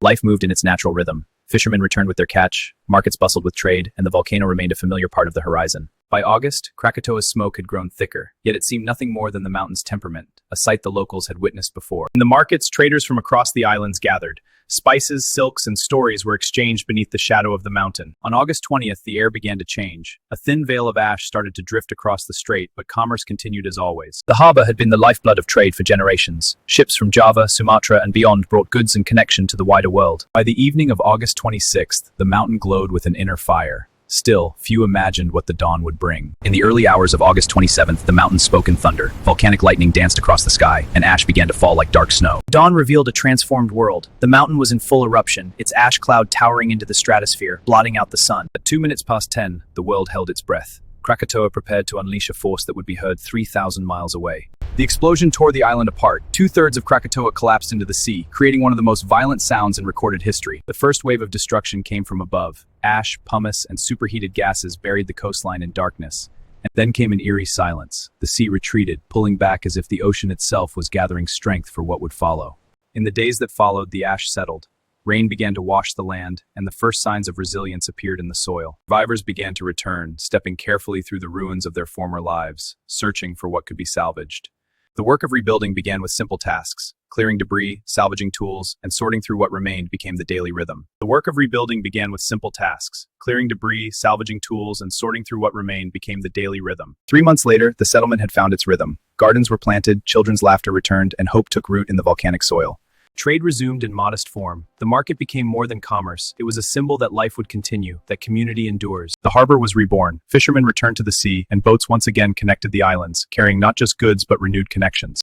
Life moved in its natural rhythm. Fishermen returned with their catch, markets bustled with trade, and the volcano remained a familiar part of the horizon. By August, Krakatoa's smoke had grown thicker, yet it seemed nothing more than the mountain's temperament, a sight the locals had witnessed before. In the markets, traders from across the islands gathered. Spices, silks, and stories were exchanged beneath the shadow of the mountain. On August 20th, the air began to change. A thin veil of ash started to drift across the strait, but commerce continued as always. The harbor had been the lifeblood of trade for generations. Ships from Java, Sumatra, and beyond brought goods and connection to the wider world. By the evening of August 26th, the mountain glowed with an inner fire. Still, few imagined what the dawn would bring. In the early hours of August 27th, the mountain spoke in thunder. Volcanic lightning danced across the sky, and ash began to fall like dark snow. Dawn revealed a transformed world. The mountain was in full eruption, its ash cloud towering into the stratosphere, blotting out the sun. At 2 minutes past 10, the world held its breath. Krakatoa prepared to unleash a force that would be heard 3,000 miles away. The explosion tore the island apart. 2/3 of Krakatoa collapsed into the sea, creating one of the most violent sounds in recorded history. The first wave of destruction came from above. Ash, pumice, and superheated gases buried the coastline in darkness. And then came an eerie silence. The sea retreated, pulling back as if the ocean itself was gathering strength for what would follow. In the days that followed, the ash settled. Rain began to wash the land, and the first signs of resilience appeared in the soil. Survivors began to return, stepping carefully through the ruins of their former lives, searching for what could be salvaged. The work of rebuilding began with simple tasks. Clearing debris, salvaging tools, and sorting through what remained became the daily rhythm. The work of rebuilding began with simple tasks. Clearing debris, salvaging tools, and sorting through what remained became the daily rhythm. 3 months later, the settlement had found its rhythm. Gardens were planted, children's laughter returned, and hope took root in the volcanic soil. Trade resumed in modest form. The market became more than commerce. It was a symbol that life would continue, that community endures. The harbor was reborn. Fishermen returned to the sea, and boats once again connected the islands, carrying not just goods but renewed connections.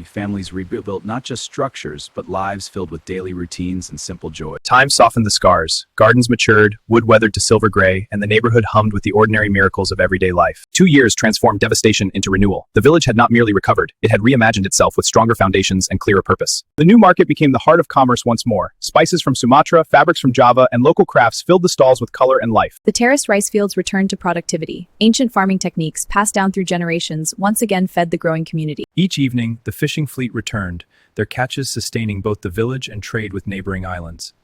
Families rebuilt not just structures, but lives filled with daily routines and simple joy. Time softened the scars. Gardens matured, wood weathered to silver gray, and the neighborhood hummed with the ordinary miracles of everyday life. 2 years transformed devastation into renewal. The village had not merely recovered, it had reimagined itself with stronger foundations and clearer purpose. The new market became the heart of commerce once more. Spices from Sumatra, fabrics from Java, and local crafts filled the stalls with color and life. The terraced rice fields returned to productivity. Ancient farming techniques, passed down through generations, once again fed the growing community. Each evening, the fishing fleet returned, their catches sustaining both the village and trade with neighboring islands.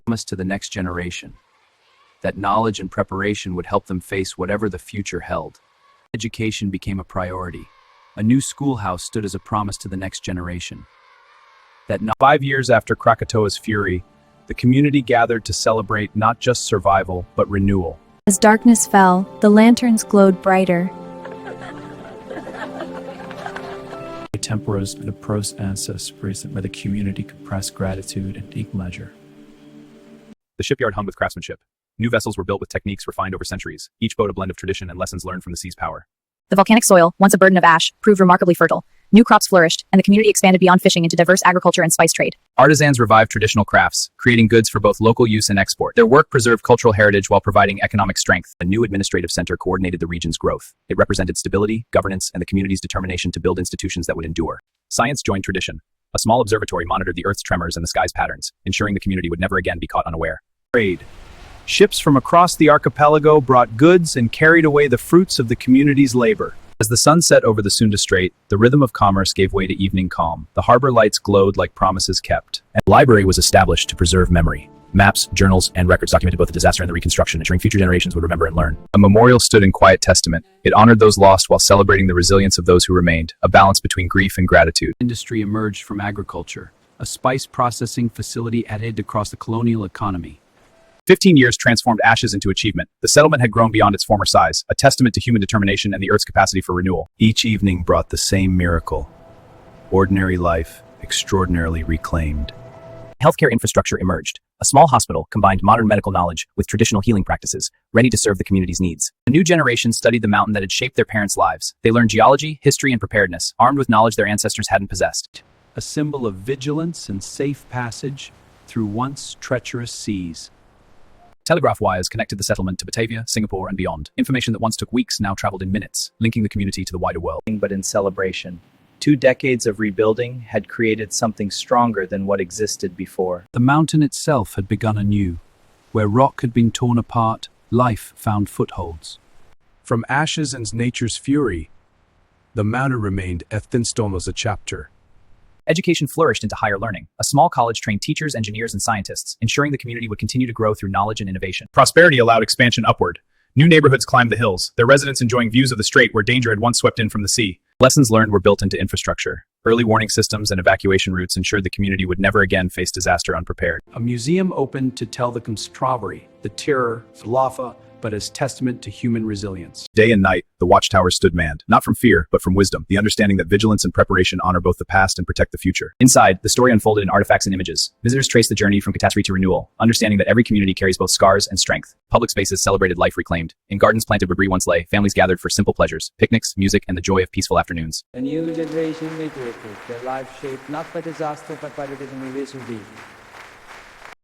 Promise to the next generation that knowledge and preparation would help them face whatever the future held. Education became a priority. A new schoolhouse stood as a promise to the next generation. 5 years after Krakatoa's fury, the community gathered to celebrate not just survival, but renewal. As darkness fell, the lanterns glowed brighter. Temporas and the pros ancestors where the community could press gratitude and deep leisure. The shipyard hummed with craftsmanship. New vessels were built with techniques refined over centuries, each boat a blend of tradition and lessons learned from the sea's power. The volcanic soil, once a burden of ash, proved remarkably fertile. New crops flourished, and the community expanded beyond fishing into diverse agriculture and spice trade. Artisans revived traditional crafts, creating goods for both local use and export. Their work preserved cultural heritage while providing economic strength. A new administrative center coordinated the region's growth. It represented stability, governance, and the community's determination to build institutions that would endure. Science joined tradition. A small observatory monitored the Earth's tremors and the sky's patterns, ensuring the community would never again be caught unaware. Trade. Ships from across the archipelago brought goods and carried away the fruits of the community's labor. As the sun set over the Sunda Strait, the rhythm of commerce gave way to evening calm. The harbor lights glowed like promises kept. A library was established to preserve memory. Maps, journals, and records documented both the disaster and the reconstruction, ensuring future generations would remember and learn. A memorial stood in quiet testament. It honored those lost while celebrating the resilience of those who remained, a balance between grief and gratitude. Industry emerged from agriculture. A spice processing facility added across the colonial economy. 15 years transformed ashes into achievement. The settlement had grown beyond its former size, a testament to human determination and the Earth's capacity for renewal. Each evening brought the same miracle. Ordinary life, extraordinarily reclaimed. Healthcare infrastructure emerged. A small hospital combined modern medical knowledge with traditional healing practices, ready to serve the community's needs. A new generation studied the mountain that had shaped their parents' lives. They learned geology, history, and preparedness, armed with knowledge their ancestors hadn't possessed. A symbol of vigilance and safe passage through once treacherous seas. Telegraph wires connected the settlement to Batavia, Singapore, and beyond. Information that once took weeks now traveled in minutes, linking the community to the wider world. But in celebration. 2 decades of rebuilding had created something stronger than what existed before. The mountain itself had begun anew. Where rock had been torn apart, life found footholds. From ashes and nature's fury, the mountain remained a thin stone as a chapter. Education flourished into higher learning. A small college trained teachers, engineers, and scientists, ensuring the community would continue to grow through knowledge and innovation. Prosperity allowed expansion upward. New neighborhoods climbed the hills, their residents enjoying views of the strait where danger had once swept in from the sea. Lessons learned were built into infrastructure. Early warning systems and evacuation routes ensured the community would never again face disaster unprepared. A museum opened to tell the constravery, the terror, Falafa, but as testament to human resilience. Day and night, the watchtowers stood manned, not from fear, but from wisdom, the understanding that vigilance and preparation honor both the past and protect the future. Inside, the story unfolded in artifacts and images. Visitors traced the journey from catastrophe to renewal, understanding that every community carries both scars and strength. Public spaces celebrated life reclaimed. In gardens planted where debris once lay, families gathered for simple pleasures, picnics, music, and the joy of peaceful afternoons. A new generation may take it, their life shaped not by disaster but by the living we will be.